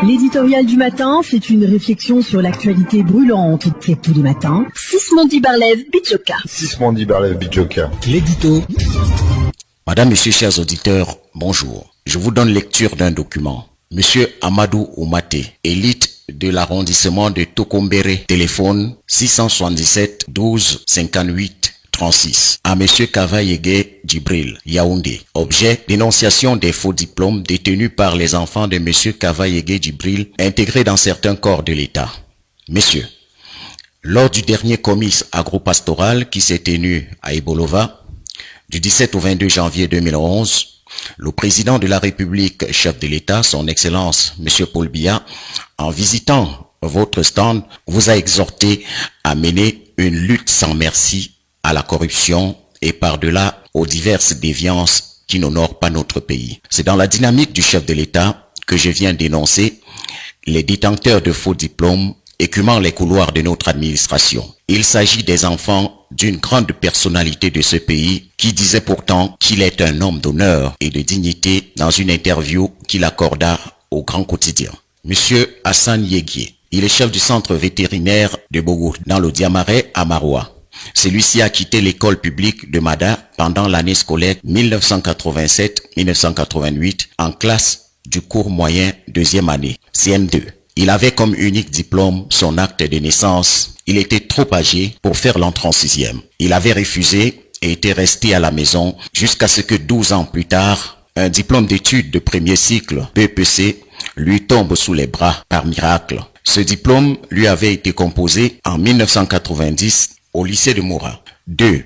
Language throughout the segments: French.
L'éditorial du matin, c'est une réflexion sur l'actualité brûlante. C'est tous les matins. Sismondi Barlev Bidjoka. Sismondi Barlev Bidjoka. L'édito. Madame, Monsieur, chers auditeurs, bonjour. Je vous donne lecture d'un document. Monsieur Amadou Oumaté, élite de l'arrondissement de Tokombéré, téléphone 677 12 58 36. À Monsieur Kavayegue Djibril, Yaoundé. Objet, dénonciation des faux diplômes détenus par les enfants de Monsieur Kavayegue Djibril intégrés dans certains corps de l'État. Messieurs, lors du dernier comice agropastoral qui s'est tenu à Ibolova, du 17 au 22 janvier 2011, le président de la République, chef de l'État, son Excellence, M. Paul Biya, en visitant votre stand, vous a exhorté à mener une lutte sans merci à la corruption et par-delà aux diverses déviances qui n'honorent pas notre pays. C'est dans la dynamique du chef de l'État que je viens d'énoncer les détenteurs de faux diplômes écumant les couloirs de notre administration. Il s'agit des enfants d'une grande personnalité de ce pays qui disait pourtant qu'il est un homme d'honneur et de dignité dans une interview qu'il accorda au Grand Quotidien. Monsieur Hassan Yeguié, il est chef du centre vétérinaire de Bogo dans le Diamaret à Maroua. Celui-ci a quitté l'école publique de Mada pendant l'année scolaire 1987-1988 en classe du cours moyen deuxième année, CM2. Il avait comme unique diplôme son acte de naissance. Il était trop âgé pour faire l'entrée en sixième. Il avait refusé et était resté à la maison jusqu'à ce que 12 ans plus tard, un diplôme d'études de premier cycle, BEPC, lui tombe sous les bras par miracle. Ce diplôme lui avait été composé en 1990 au lycée de Moura. 2.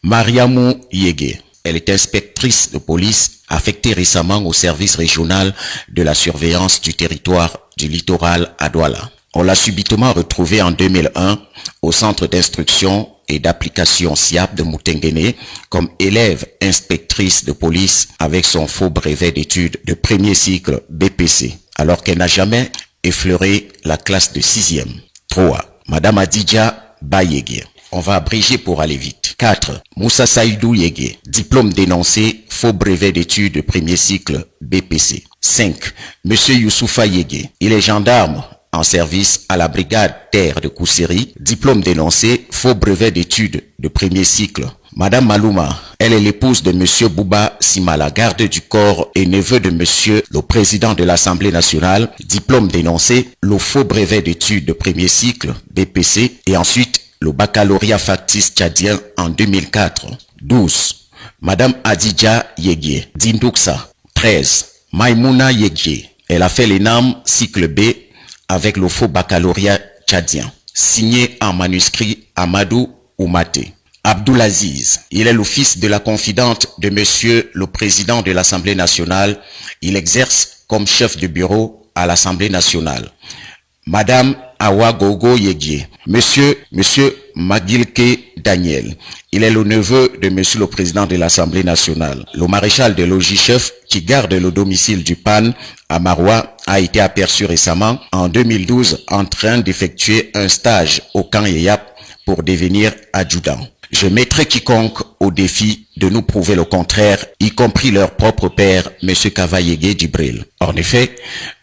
Mariamou Yegué. Elle est inspectrice de police affectée récemment au service régional de la surveillance du territoire du littoral à Douala. On l'a subitement retrouvée en 2001 au centre d'instruction et d'application SIAP de Moutenguene comme élève inspectrice de police avec son faux brevet d'études de premier cycle BPC, alors qu'elle n'a jamais effleuré la classe de 6e. 3. Madame Adidja Bayégué. On va abréger pour aller vite. 4. Moussa Saïdou Yegué, diplôme dénoncé, faux brevet d'études de premier cycle BPC. 5. Monsieur Youssoufa Yegué, il est gendarme en service à la brigade terre de Kousseri, diplôme dénoncé, faux brevet d'études de premier cycle. Madame Malouma, elle est l'épouse de Monsieur Bouba Simala, garde du corps et neveu de Monsieur le président de l'Assemblée nationale, diplôme dénoncé, le faux brevet d'études de premier cycle BPC et ensuite le baccalauréat factice tchadien en 2004. 12. Madame Adidja Yegué, Dindouksa. 13. Maïmouna Yegué, elle a fait l'ENAM cycle B avec le faux baccalauréat tchadien. Signé en manuscrit Amadou Oumaté. Abdoulaziz, il est le fils de la confidente de Monsieur le Président de l'Assemblée nationale. Il exerce comme chef de bureau à l'Assemblée nationale. Madame Awa Gogo Yegué, Monsieur Magilke Daniel, il est le neveu de Monsieur le Président de l'Assemblée nationale. Le maréchal de logis-chef qui garde le domicile du PAN à Maroua a été aperçu récemment en 2012 en train d'effectuer un stage au camp Yeyap pour devenir adjudant. Je mettrai quiconque au défi de nous prouver le contraire, y compris leur propre père, M. Kavayegue Djibril. En effet,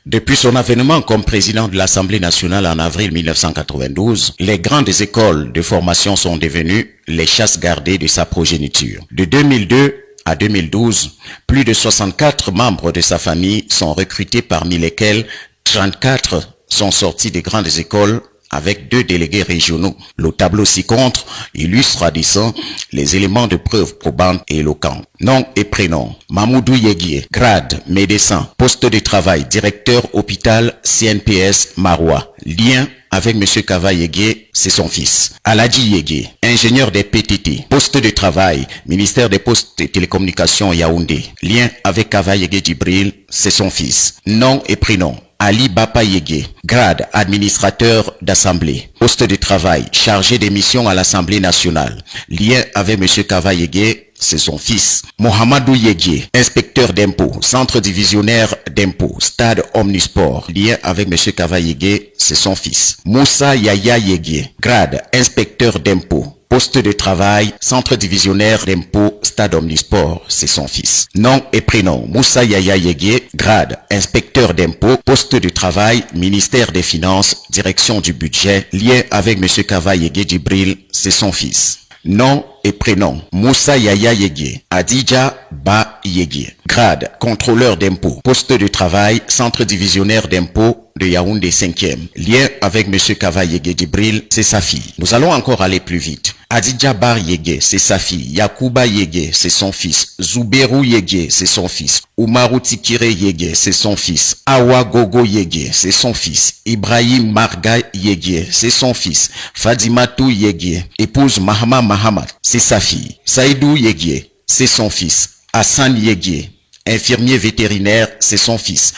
depuis son avènement comme président de l'Assemblée nationale en avril 1992, les grandes écoles de formation sont devenues les chasses gardées de sa progéniture. De 2002 à 2012, plus de 64 membres de sa famille sont recrutés, parmi lesquels 34 sont sortis des grandes écoles avec 2 délégués régionaux. Le tableau ci-contre illustre à dessein les éléments de preuve probantes et éloquentes. Nom et prénom: Mamoudou Yeguié, grade, médecin, poste de travail, directeur hôpital CNPS Maroua. Lien avec M. Kavayegue, c'est son fils. Aladji Yegué, ingénieur des PTT, poste de travail, ministère des Postes et Télécommunications Yaoundé. Lien avec Kavayegue Djibril, c'est son fils. Nom et prénom: Ali Bapa Yegué, grade, administrateur d'assemblée, poste de travail, chargé des missions à l'Assemblée nationale. Lien avec M. Kavayegue, c'est son fils. Mohamedou Yeguié, inspecteur d'impôts, centre divisionnaire d'impôts, stade Omnisport. Lien avec M. Kavayegue, c'est son fils. Moussa Yaya Yeguié, grade, inspecteur d'impôts, poste de travail, centre divisionnaire d'impôts, Stade Omnisport, c'est son fils. Nom et prénom, Moussa Yaya Yegué, grade, inspecteur d'impôts, poste de travail, ministère des Finances, direction du budget, lien avec M. Kava Yegué Djibril, c'est son fils. Nom et prénom, Moussa Yaya Yegué, Adidja Ba Yegué. Grade, contrôleur d'impôts, poste de travail, centre divisionnaire d'impôts de Yaoundé 5e. Lien avec M. Kava Yegué Djibril, c'est sa fille. Nous allons encore aller plus vite. Adidja Bar Yegué, c'est sa fille. Yakuba Yegué, c'est son fils. Zouberou Yegué, c'est son fils. Oumarou Tikire Yegué, c'est son fils. Awa Gogo Yegué, c'est son fils. Ibrahim Marga Yegué, c'est son fils. Fadimatou Yegué, épouse Mahama Mahamad, c'est sa fille. Saïdou Yegué, c'est son fils. Hassan Yegué, infirmier vétérinaire, c'est son fils.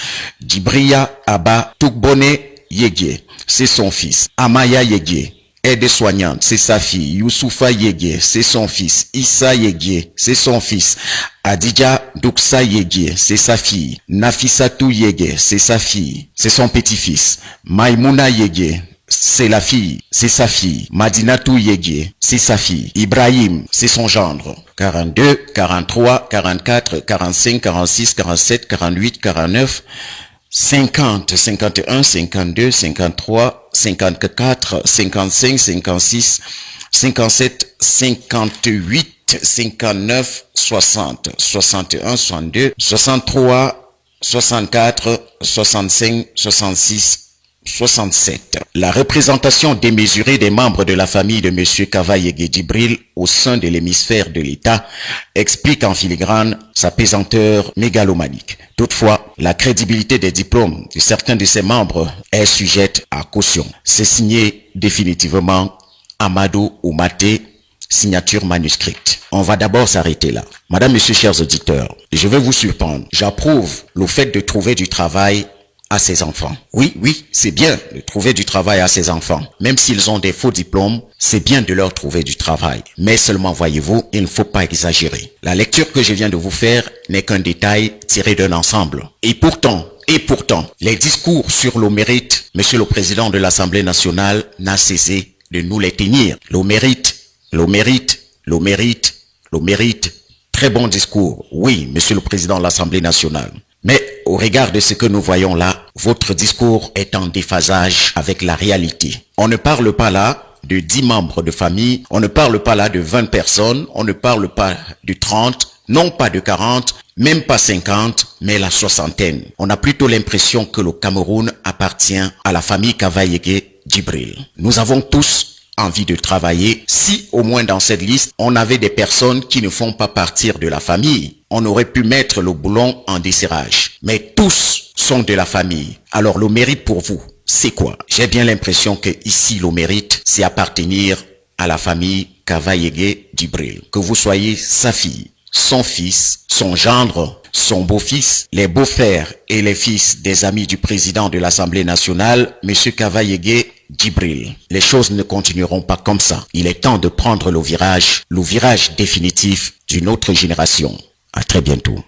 Djibriya Abba Toukbone Yegué, c'est son fils. Amaya Yegué, aide-soignante, c'est sa fille. Youssoufa Yegué, c'est son fils. Issa Yegué, c'est son fils. Adidja Douksa Yegué, c'est sa fille. Nafisatou Yegué, c'est sa fille. C'est son petit-fils. Maïmouna Yegué, c'est la fille, c'est sa fille. Madinatou Yegué, c'est sa fille. Ibrahim, c'est son gendre. 42, 43, 44, 45, 46, 47, 48, 49, 50, 51, 52, 53, 54, 55, 56, 57, 58, 59, 60, 61, 62, 63, 64, 65, 66, 67. La représentation démesurée des membres de la famille de M. Kava Yegué Djibril au sein de l'hémisphère de l'État explique en filigrane sa pesanteur mégalomanique. Toutefois, la crédibilité des diplômes de certains de ses membres est sujette à caution. C'est signé définitivement Amadou Oumaté, signature manuscrite. On va d'abord s'arrêter là. Madame, Monsieur, chers auditeurs, je vais vous surprendre. J'approuve le fait de trouver du travail à ses enfants. Oui, c'est bien de trouver du travail à ses enfants. Même s'ils ont des faux diplômes, c'est bien de leur trouver du travail. Mais seulement, voyez-vous, il ne faut pas exagérer. La lecture que je viens de vous faire n'est qu'un détail tiré d'un ensemble. Et pourtant, les discours sur le mérite, Monsieur le Président de l'Assemblée nationale n'a cessé de nous les tenir. Le mérite. Très bon discours. Oui, Monsieur le Président de l'Assemblée nationale. Mais au regard de ce que nous voyons là, votre discours est en déphasage avec la réalité. On ne parle pas là de 10 membres de famille, on ne parle pas là de 20 personnes, on ne parle pas de 30, non pas de 40, même pas 50, mais la soixantaine. On a plutôt l'impression que le Cameroun appartient à la famille Kava Yegué Djibril. Nous avons tous envie de travailler. Si au moins dans cette liste, on avait des personnes qui ne font pas partir de la famille, on aurait pu mettre le boulon en desserrage. Mais tous sont de la famille. Alors le mérite pour vous, c'est quoi? J'ai bien l'impression que ici le mérite, c'est appartenir à la famille Kava Yegué Djibril. Que vous soyez sa fille, son fils, son gendre, son beau-fils, les beaux-frères et les fils des amis du président de l'Assemblée nationale, M. Kava Yegué Djibril. Les choses ne continueront pas comme ça. Il est temps de prendre le virage définitif d'une autre génération. À très bientôt.